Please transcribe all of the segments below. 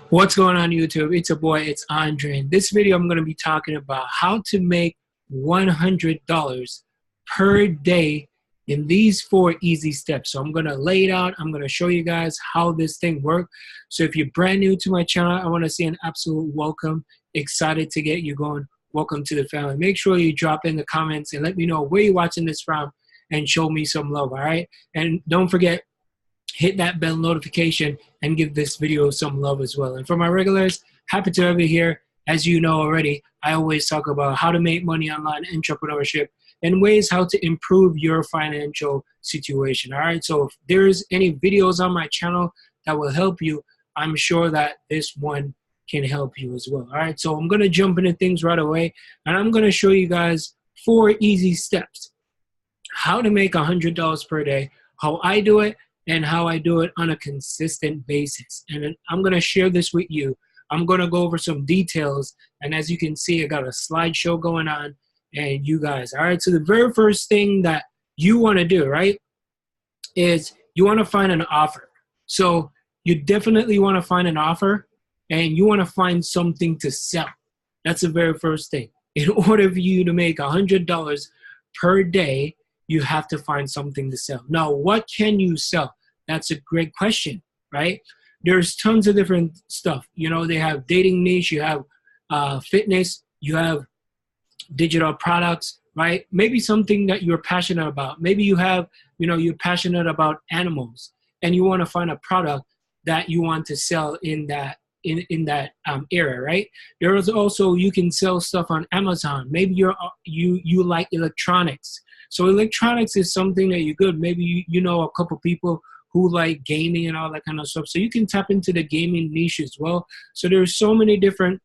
What's going on YouTube? It's a boy, it's Andre. In this video, I'm going to be talking about how to make $100 per day in these 4 easy steps. So I'm going to lay it out. I'm going to show you guys how this thing works. So if you're brand new to my channel, I want to say an absolute welcome. Excited to get you going. Welcome to the family. Make sure you drop in the comments and let me know where you're watching this from and show me some love, all right? And don't forget, hit that bell notification and give this video some love as well. And for my regulars, happy to have you here. As you know already, I always talk about how to make money online, entrepreneurship, and ways how to improve your financial situation. All right, so if there's any videos on my channel that will help you, I'm sure that this one can help you as well. All right, so I'm going to jump into things right away, and I'm going to show you guys 4 easy steps how to make $100 per day, how I do it, and how I do it on a consistent basis. And I'm going to share this with you. I'm going to go over some details. And as you can see, I got a slideshow going on and you guys. All right, so the very first thing that you want to do, right, is you want to find an offer. So you definitely want to find an offer and you want to find something to sell. That's the very first thing. In order for you to make $100 per day, you have to find something to sell. Now, what can you sell? That's a great question, right? There's tons of different stuff. You know, they have dating niche, you have fitness, you have digital products, right? Maybe something that you're passionate about. Maybe you have, you know, you're passionate about animals and you want to find a product that you want to sell in that area, right? There is also, you can sell stuff on Amazon. Maybe you like electronics. So electronics is something that you're good. Maybe you know a couple people who like gaming and all that kind of stuff. So you can tap into the gaming niche as well. So there's so many different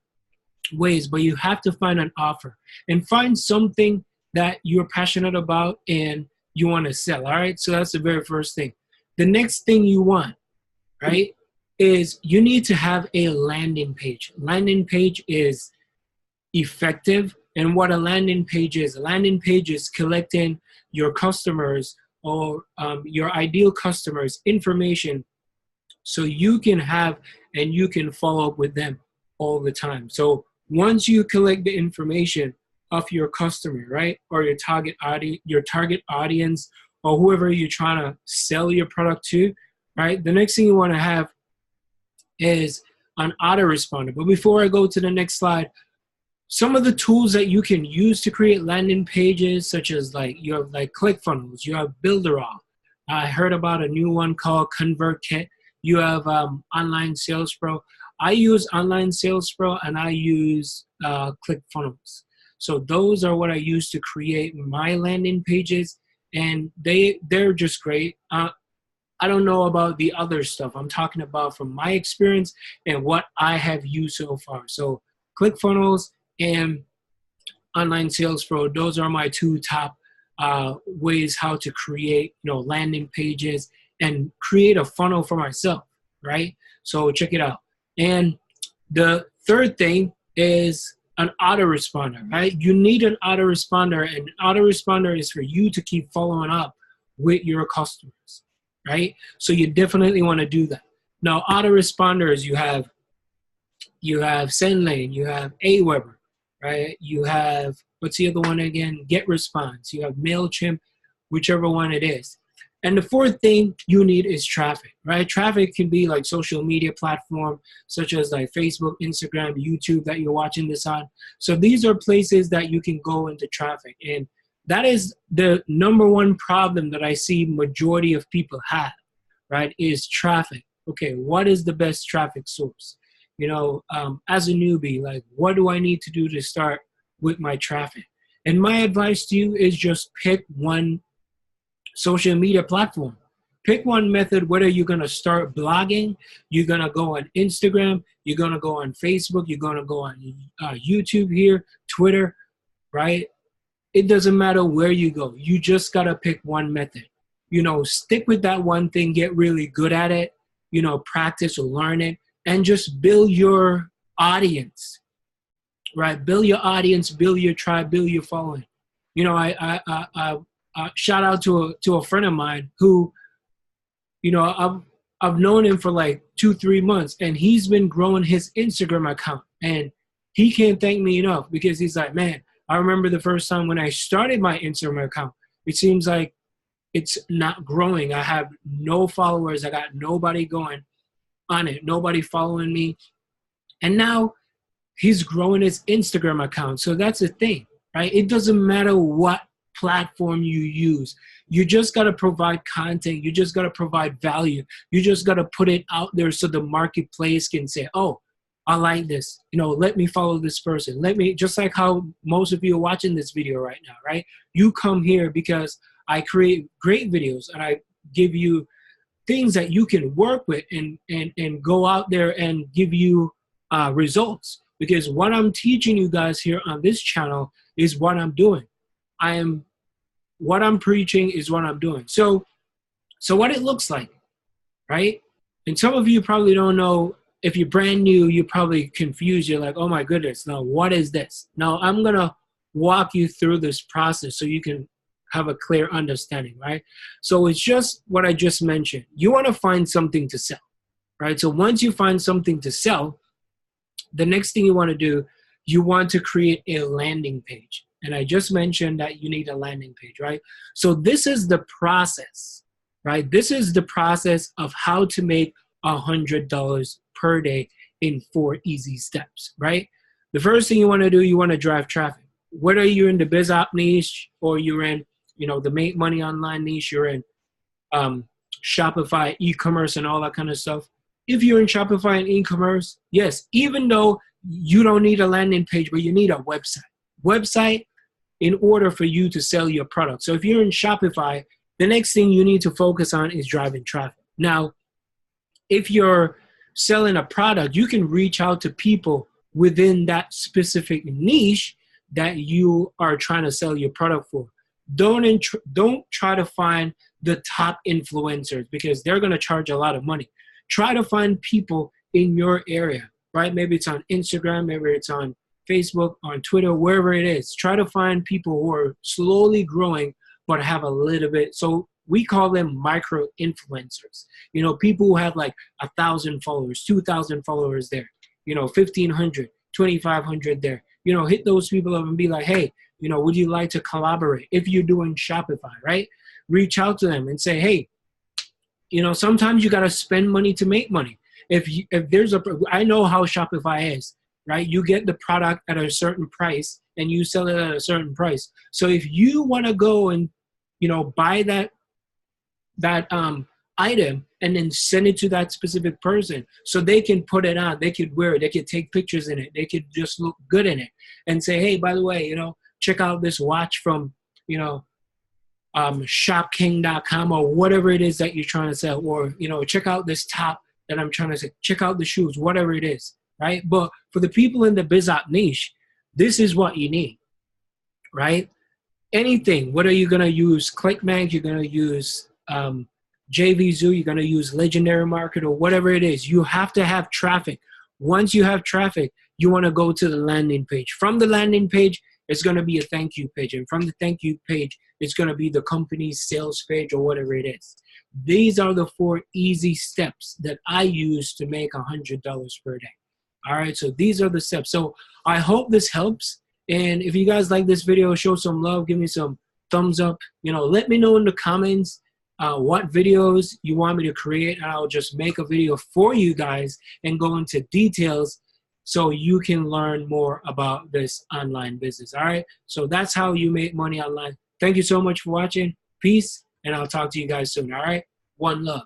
ways, but you have to find an offer and find something that you're passionate about and you want to sell. All right. So that's the very first thing. The next thing you want, right, is you need to have a landing page. Landing page is effective. And what a landing page is collecting your customers or your ideal customers' information so you can have and you can follow up with them all the time. So once you collect the information of your customer, right, or your target audience or whoever you're trying to sell your product to, right, the next thing you want to have is an autoresponder. But before I go to the next slide, some of the tools that you can use to create landing pages, such as like you have like ClickFunnels, you have Builderall. I heard about a new one called ConvertKit. You have Online Sales Pro. I use Online Sales Pro and I use ClickFunnels. So those are what I use to create my landing pages, and they're just great. I don't know about the other stuff. I'm talking about from my experience and what I have used so far. So ClickFunnels and Online Sales Pro, those are my 2 top ways how to create, you know, landing pages and create a funnel for myself, right? So check it out. And the third thing is an autoresponder, right? You need an autoresponder, and autoresponder is for you to keep following up with your customers, right? So you definitely want to do that. Now, autoresponders, you have SendLane, you have Aweber, right? You have, what's the other one again? GetResponse. You have MailChimp, whichever one it is. And the fourth thing you need is traffic, right? Traffic can be like social media platform, such as like Facebook, Instagram, YouTube that you're watching this on. So these are places that you can go into traffic. And that is the #1 problem that I see majority of people have, right, is traffic. Okay, what is the best traffic source? You know, as a newbie, like, what do I need to do to start with my traffic? And my advice to you is just pick one social media platform. Pick one method, whether you're going to start blogging, you're going to go on Instagram, you're going to go on Facebook, you're going to go on YouTube here, Twitter, right? It doesn't matter where you go. You just got to pick one method. You know, stick with that one thing, get really good at it, you know, practice or learn it, and just build your audience, right? Build your audience, build your tribe, build your following. You know, I shout out to a friend of mine who, you know, I've known him for like 2-3 months, and he's been growing his Instagram account, and he can't thank me enough, because he's like, man, I remember the first time when I started my Instagram account, it seems like it's not growing. I have no followers. I got nobody going on it, nobody following me. And now he's growing his Instagram account. So that's the thing, right? It doesn't matter what platform you use. You just got to provide content. You just got to provide value. You just got to put it out there so the marketplace can say, oh, I like this. You know, let me follow this person. Let me, just like how most of you are watching this video right now, right? You come here because I create great videos, and I give you things that you can work with and go out there and give you results. Because what I'm teaching you guys here on this channel is what I'm doing. What I'm preaching is what I'm doing. So what it looks like, right? And some of you probably don't know. If you're brand new, you're probably confused. You're like, oh my goodness, now what is this? Now I'm gonna walk you through this process so you can have a clear understanding, right? So it's just what I just mentioned. You wanna find something to sell, right? So once you find something to sell, the next thing you wanna do, you want to create a landing page. And I just mentioned that you need a landing page, right? So this is the process, right? This is the process of how to make $100 per day in 4 easy steps, right? The first thing you want to do, you want to drive traffic. Whether you're in the biz op niche or you're in, you know, the make money online niche, you're in Shopify, e-commerce, and all that kind of stuff. If you're in Shopify and e-commerce, yes, even though you don't need a landing page, but you need a website in order for you to sell your product. So if you're in Shopify, the next thing you need to focus on is driving traffic. Now, if you're selling a product, you can reach out to people within that specific niche that you are trying to sell your product for. Don't try to find the top influencers, because they're going to charge a lot of money. Try to find people in your area, right? Maybe it's on Instagram, maybe it's on Facebook, on Twitter, wherever it is. Try to find people who are slowly growing but have a little bit. So we call them micro influencers. You know, people who have like 1,000 followers, 2,000 followers there, you know, 1,500, 2,500 there. You know, hit those people up and be like, hey, you know, would you like to collaborate? If you're doing Shopify, right? Reach out to them and say, hey, you know, sometimes you got to spend money to make money. If there's I know how Shopify is, right? You get the product at a certain price and you sell it at a certain price. So if you want to go and, you know, buy that item and then send it to that specific person so they can put it on, they could wear it, they could take pictures in it, they could just look good in it and say, hey, by the way, you know, check out this watch from, you know, shopking.com or whatever it is that you're trying to sell, or, you know, check out this top that I'm trying to say, check out the shoes, whatever it is, right? But for the people in the biz op niche, this is what you need, right? Anything, whether you're going to use ClickBank, you're going to use JVZoo, you're going to use Legendary Market or whatever it is, you have to have traffic. Once you have traffic, you want to go to the landing page. From the landing page, it's going to be a thank you page. And from the thank you page, it's going to be the company's sales page or whatever it is. These are the 4 easy steps that I use to make $100 per day. All right, so these are the steps. So I hope this helps. And if you guys like this video, show some love, give me some thumbs up. You know, let me know in the comments what videos you want me to create, and I'll just make a video for you guys and go into details so you can learn more about this online business. All right, so that's how you make money online. Thank you so much for watching. Peace, and I'll talk to you guys soon. All right, one love.